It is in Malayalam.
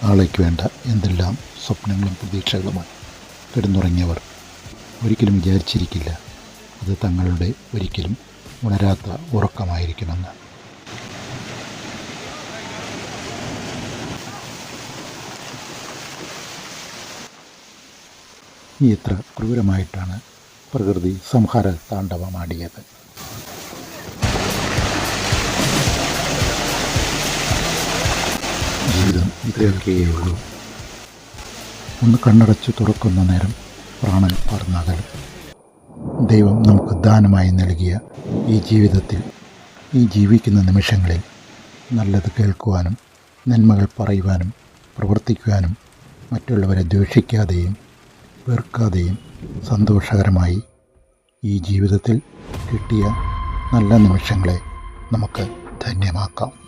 നാളേക്ക് വേണ്ട എന്തെല്ലാം സ്വപ്നങ്ങളും പ്രതീക്ഷകളുമായി കിടന്നുറങ്ങിയവർ ഒരിക്കലും വിചാരിച്ചിരിക്കില്ല അത് തങ്ങളുടെ ഒരിക്കലും ഉണരാത്ത ഉറക്കമായിരിക്കുമെന്ന്. എത്ര ക്രൂരമായിട്ടാണ് പ്രകൃതി സംഹാര താണ്ഡവമാടിയത്. ജീവിതം ഇത്രയൊക്കെയുള്ളൂ. ഒന്ന് കണ്ണടച്ച് തുറക്കുന്ന നേരം പ്രാണൻ പറന്നകലും. ദൈവം നമുക്ക് ദാനമായി നൽകിയ ഈ ജീവിതത്തിൽ, ഈ ജീവിക്കുന്ന നിമിഷങ്ങളിൽ നല്ലത് കേൾക്കുവാനും നന്മകൾ പറയുവാനും പ്രവർത്തിക്കുവാനും മറ്റുള്ളവരെ ദ്വേഷിക്കാതെയും വെറുക്കാതെയും സന്തോഷകരമായി ഈ ജീവിതത്തിൽ കിട്ടിയ നല്ല നിമിഷങ്ങളെ നമുക്ക് ധന്യമാക്കാം.